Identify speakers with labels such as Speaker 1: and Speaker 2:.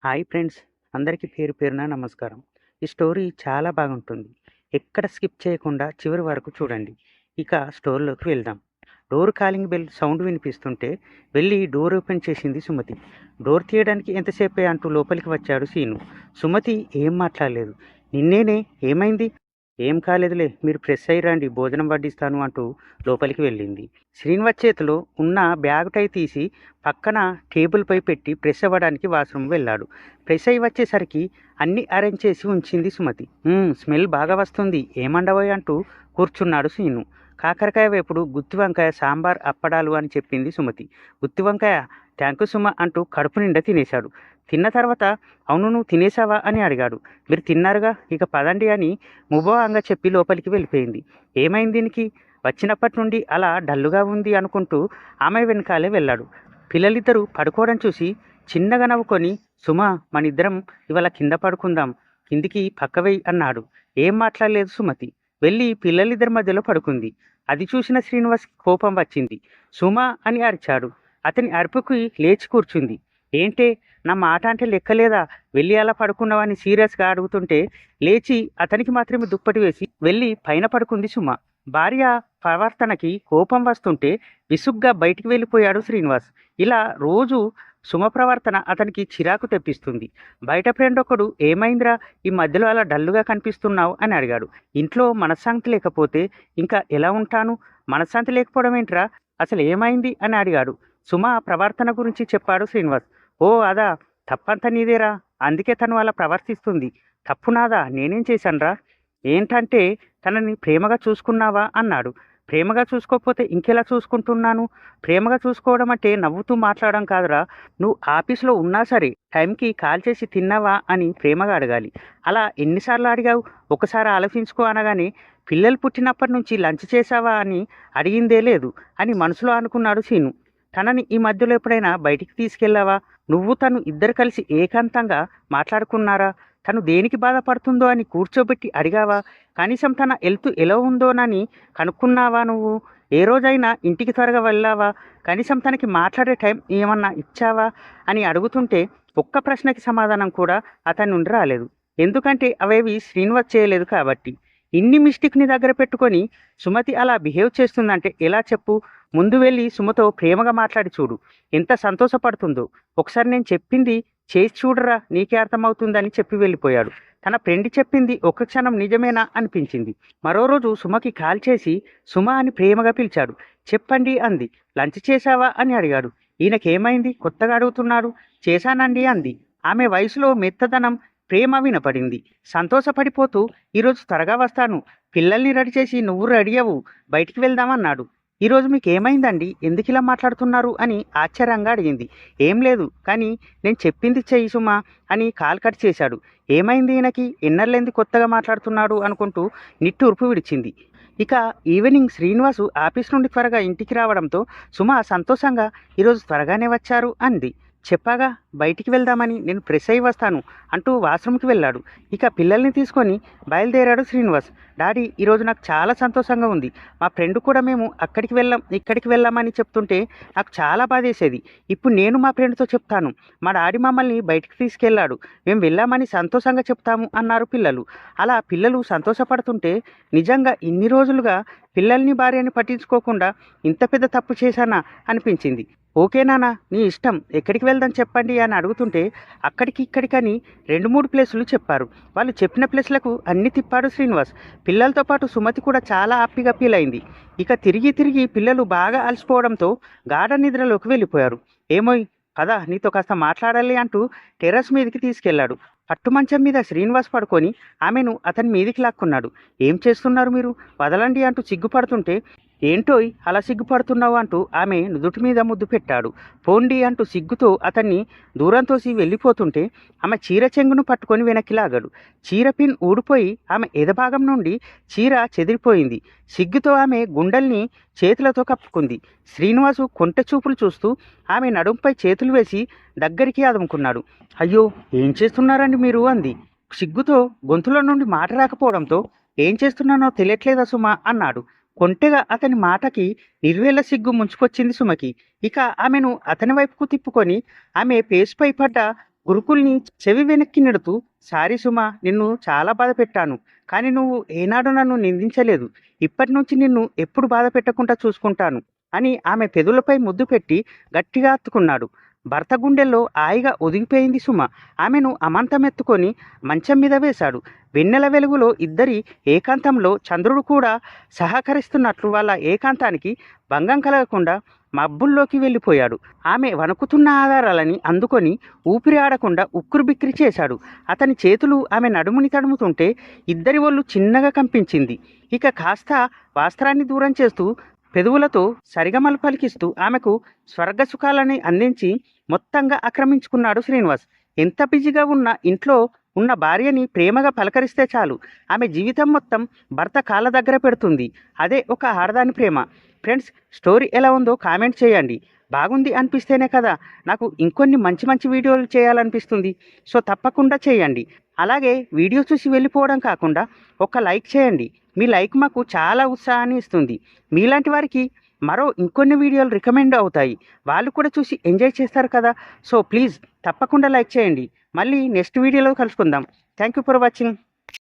Speaker 1: Hi friends, అందరికీ పేరు పేరున నమస్కారం. ఈ స్టోరీ చాలా బాగుంటుంది. ఎక్కడ స్కిప్ చేయకుండా చివరి వరకు చూడండి. ఇక స్టోరీలోకి వెళ్దాం. డోర్ కాలింగ్ బెల్ సౌండ్ వినిపిస్తుంటే వెళ్ళి డోర్ ఓపెన్ చేసింది సుమతి. డోర్ తీయడానికి ఎంతసేపే అంటూ లోపలికి వచ్చాడు సీను. సుమతి ఏం మాట్లాడలేదు. నిన్నేనే, ఏమైంది? ఏం కాలేదులే, మీరు ఫ్రెష్ అయ్యి రండి, భోజనం వడ్డిస్తాను అంటూ లోపలికి వెళ్ళింది. శ్రీనివాస్ చేతిలో ఉన్న బ్యాగ్ టై తీసి పక్కన టేబుల్పై పెట్టి ఫ్రెష్ అవ్వడానికి వాష్రూమ్ వెళ్ళాడు. ఫ్రెష్ అయ్యి వచ్చేసరికి అన్ని అరేంజ్ చేసి ఉంచింది సుమతి. స్మెల్ బాగా వస్తుంది, ఏమండవోయ్ అంటూ కూర్చున్నాడు సీను. కాకరకాయ వేపుడు, గుత్తి వంకాయ, సాంబార్, అప్పడాలు అని చెప్పింది సుమతి. గుత్తి వంకాయ, థ్యాంక్ యూ సుమ అంటూ కడుపు నిండా తినేశాడు. తిన్న తర్వాత, అవును నువ్వు తినేసావా అని అడిగాడు. మీరు తిన్నారుగా, ఇక పదండి అని ముభావంగా చెప్పి లోపలికి వెళ్ళిపోయింది. ఏమైంది దీనికి? వచ్చినప్పటి నుండి అలా డల్లుగా ఉంది అనుకుంటూ ఆమె వెనకాలే వెళ్ళాడు. పిల్లలిద్దరూ పడుకోవడం చూసి చిన్నగా నవ్వుకొని, సుమ, మనిద్దరం ఇవాళ కింద పడుకుందాం, కిందికి పక్కవేయి అన్నాడు. ఏం మాట్లాడలేదు సుమతి. వెళ్ళి పిల్లలిద్దరి మధ్యలో పడుకుంది. అది చూసిన శ్రీనివాస్ కోపం వచ్చింది. సుమ అని అరిచాడు. అతని అరుపుకి లేచి కూర్చుంది. ఏంటే, నా మాట అంటే లెక్కలేదా? వెళ్ళి అలా పడుకున్నావని సీరియస్గా అడుగుతుంటే లేచి అతనికి మాత్రమే దుప్పటి వేసి వెళ్ళి పైన పడుకుంది సుమ. భార్య ప్రవర్తనకి కోపం వస్తుంటే విసుగ్గా బయటికి వెళ్ళిపోయాడు శ్రీనివాస్. ఇలా రోజు సుమ ప్రవర్తన అతనికి చిరాకు తెప్పిస్తుంది. బయట ఫ్రెండ్ ఒకడు, ఏమైందిరా, ఈ మధ్యలో అలా డల్లుగా కనిపిస్తున్నావు అని అడిగాడు. ఇంట్లో మనశ్శాంతి లేకపోతే ఇంకా ఎలా ఉంటాను? మనశ్శాంతి లేకపోవడం ఏంట్రా, అసలు ఏమైంది అని అడిగాడు. సుమ ప్రవర్తన గురించి చెప్పాడు శ్రీనివాస్. ఓ అదా, తప్పంతా నీదేరా, అందుకే తను అలా ప్రవర్తిస్తుంది. తప్పు నాదా, నేనేం చేశానురా? ఏంటంటే, తనని ప్రేమగా చూసుకున్నావా అన్నాడు. ప్రేమగా చూసుకోకపోతే ఇంకెలా చూసుకుంటున్నాను? ప్రేమగా చూసుకోవడం అంటే నవ్వుతూ మాట్లాడడం కాదురా. నువ్వు ఆఫీస్లో ఉన్నా సరే టైంకి కాల్ చేసి తిన్నావా అని ప్రేమగా అడగాలి. అలా ఎన్నిసార్లు అడిగావు? ఒకసారి ఆలోచించుకో అనగానే, పిల్లలు పుట్టినప్పటి నుంచి లంచ్ చేసావా అని అడిగిందే లేదు అని మనసులో అనుకున్నాడు సీను. తనని ఈ మధ్యలో ఎప్పుడైనా బయటికి తీసుకెళ్ళావా? నువ్వు తను ఇద్దరు కలిసి ఏకాంతంగా మాట్లాడుకున్నారా? తను దేనికి బాధపడుతుందో అని కూర్చోబెట్టి అడిగావా? కనీసం తన హెల్త్ ఎలా ఉందోనని కనుక్కున్నావా నువ్వు? ఏ రోజైనా ఇంటికి త్వరగా వెళ్ళావా? కనీసం తనకి మాట్లాడే టైం ఏమన్నా ఇచ్చావా అని అడుగుతుంటే ఒక్క ప్రశ్నకి సమాధానం కూడా అతని నుండి రాలేదు. ఎందుకంటే అవేవి శ్రీనివాస్ చేయలేదు కాబట్టి. ఇన్ని మిస్టేక్ని దగ్గర పెట్టుకొని సుమతి అలా బిహేవ్ చేస్తుందంటే ఎలా చెప్పు? ముందు వెళ్ళి సుమతో ప్రేమగా మాట్లాడి చూడు, ఎంత సంతోషపడుతుందో. ఒకసారి నేను చెప్పింది చేసి చూడరా, నీకే అర్థమవుతుందని చెప్పి వెళ్ళిపోయాడు. తన ఫ్రెండ్ చెప్పింది ఒక్క క్షణం నిజమేనా అనిపించింది. మరో రోజు సుమకి కాల్ చేసి సుమ అని ప్రేమగా పిలిచాడు. చెప్పండి అంది. లంచ్ చేశావా అని అడిగాడు. ఈయనకేమైంది, కొత్తగా అడుగుతున్నాడు. చేశానండి అంది. ఆమె వయసులో మెత్తదనం, ప్రేమ వినపడింది. సంతోషపడిపోతూ, ఈరోజు త్వరగా వస్తాను, పిల్లల్ని రెడీ చేసి నువ్వు రెడీ అవ్వు, బయటికి వెళ్దామన్నాడు. ఈరోజు మీకు ఏమైందండి, ఎందుకు ఇలా మాట్లాడుతున్నారు అని ఆశ్చర్యంగా అడిగింది. ఏం లేదు, కానీ నేను చెప్పింది చెయ్యి సుమా అని కాల్ కట్ చేశాడు. ఏమైంది ఈయనకి, ఎన్నర్లేంది కొత్తగా మాట్లాడుతున్నాడు అనుకుంటూ నిట్టూర్పు విడిచింది. ఇక ఈవినింగ్ శ్రీనివాసు ఆఫీస్ నుండి త్వరగా ఇంటికి రావడంతో సుమ సంతోషంగా, ఈరోజు త్వరగానే వచ్చారు అంది. చెప్పాగా బయటికి వెళ్దామని, నేను ఫ్రెష్ అయి వస్తాను అంటూ వాష్రూమ్కి వెళ్ళాడు. ఇక పిల్లల్ని తీసుకొని బయలుదేరాడు శ్రీనివాస్. డాడీ, ఈరోజు నాకు చాలా సంతోషంగా ఉంది. మా ఫ్రెండ్ కూడా మేము అక్కడికి వెళ్ళాం ఇక్కడికి వెళ్ళామని చెప్తుంటే నాకు చాలా బాధేసేది. ఇప్పుడు నేను మా ఫ్రెండ్తో చెప్తాను, మా డాడీ మమ్మల్ని బయటికి తీసుకెళ్ళాడు, మేము వెళ్ళామని సంతోషంగా చెప్తాము అన్నారు పిల్లలు. అలా పిల్లలు సంతోషపడుతుంటే నిజంగా ఇన్ని రోజులుగా పిల్లల్ని భార్యని పట్టించుకోకుండా ఇంత పెద్ద తప్పు చేశానా అనిపించింది. ఓకే నాన్న, నీ ఇష్టం, ఎక్కడికి వెళ్దాం చెప్పండి అని అడుగుతుంటే అక్కడికి ఇక్కడికని 2-3 ప్లేసులు చెప్పారు. వాళ్ళు చెప్పిన ప్లేస్లకు అన్ని తిప్పాడు శ్రీనివాస్. పిల్లలతో పాటు సుమతి కూడా చాలా హ్యాపీగా ఫీల్ అయింది. ఇక తిరిగి తిరిగి పిల్లలు బాగా అలసిపోవడంతో గాఢ నిద్రలోకి వెళ్ళిపోయారు. ఏమోయ్, పద, నీతో కాస్త మాట్లాడాలి అంటూ టెర్రస్ మీదకి తీసుకెళ్లాడు. పట్టుమంచం మీద శ్రీనివాస్ పడుకొని ఆమెను అతని మీదికి లాక్కున్నాడు. ఏం చేస్తున్నారు మీరు, వదలండి అంటూ సిగ్గుపడుతుంటే, ఏంటోయ్ అలా సిగ్గుపడుతున్నావు అంటూ ఆమె నుదుటి మీద ముద్దు పెట్టాడు. పోండి అంటూ సిగ్గుతో అతన్ని దూరం తోసి వెళ్ళిపోతుంటే ఆమె చీర చెంగును పట్టుకొని వెనక్కి లాగాడు. చీర పిన్ ఊడిపోయి ఆమె ఎదభాగం నుండి చీర చెదిరిపోయింది. సిగ్గుతో ఆమె గుండెల్ని చేతులతో కప్పుకుంది. శ్రీనివాసు కొంటె చూపులు చూస్తూ ఆమె నడుంపై చేతులు వేసి దగ్గరికి అదుముకున్నాడు. అయ్యో, ఏం చేస్తున్నారండి మీరు అంది. సిగ్గుతో గొంతులో నుండి మాట రాకపోవడంతో, ఏం చేస్తున్నానో తెలియట్లేదా సుమా అన్నాడు. కొంటెగా అతని మాటకి నిర్వేల సిగ్గు ముంచుకొచ్చింది సుమకి. ఇక ఆమెను అతని వైపుకు తిప్పుకొని ఆమె పేసుపై పడ్డ గురుకుల్ని చెవి వెనక్కి నెడుతూ, సారీ సుమ, నిన్ను చాలా బాధ పెట్టాను. కానీ నువ్వు ఏనాడు నన్ను నిందించలేదు. ఇప్పటి నుంచి నిన్ను ఎప్పుడు బాధ పెట్టకుండా చూసుకుంటాను అని ఆమె పెదవులపై ముద్దు పెట్టి గట్టిగా హత్తుకున్నాడు. భర్త గుండెల్లో హాయిగా ఒదిగిపోయింది సుమ. ఆమెను అమాంతమెత్తుకొని మంచం మీద వేశాడు. వెన్నెల వెలుగులో ఇద్దరి ఏకాంతంలో చంద్రుడు కూడా సహకరిస్తున్నట్లు వాళ్ళ ఏకాంతానికి భంగం కలగకుండా మబ్బుల్లోకి వెళ్ళిపోయాడు. ఆమె వణుకుతున్న ఆధారాలని అందుకొని ఊపిరి ఆడకుండా ఉక్కిరిబిక్కిరి చేశాడు. అతని చేతులు ఆమె నడుముని తడుముతుంటే ఇద్దరి ఒళ్ళు చిన్నగా కంపించింది. ఇక కాస్త వస్త్రాన్ని దూరం చేస్తూ పెదవులతో సరిగమలు పలికిస్తూ ఆమెకు స్వర్గ సుఖాలని అందించి మొత్తంగా ఆక్రమించుకున్నాడు శ్రీనివాస్. ఎంత బిజీగా ఉన్న ఇంట్లో ఉన్న భార్యని ప్రేమగా పలకరిస్తే చాలు, ఆమె జీవితం మొత్తం భర్త కాళ్ళ దగ్గర పెడుతుంది. అదే ఒక ఆడదాని ప్రేమ. ఫ్రెండ్స్, స్టోరీ ఎలా ఉందో కామెంట్ చేయండి. బాగుంది అనిపిస్తేనే కదా నాకు ఇంకొన్ని మంచి మంచి వీడియోలు చేయాలనిపిస్తుంది. సో తప్పకుండా చేయండి. అలాగే వీడియో చూసి వెళ్ళిపోవడం కాకుండా ఒక లైక్ చేయండి. మీ లైక్ మాకు చాలా ఉత్సాహాన్ని ఇస్తుంది. మీలాంటి వారికి మరో ఇంకొన్ని వీడియోలు రికమెండ్ అవుతాయి. వాళ్ళు కూడా చూసి ఎంజాయ్ చేస్తారు కదా. సో ప్లీజ్ తప్పకుండా లైక్ చేయండి. మళ్ళీ నెక్స్ట్ వీడియోలో కలుసుకుందాం. Thank you for watching.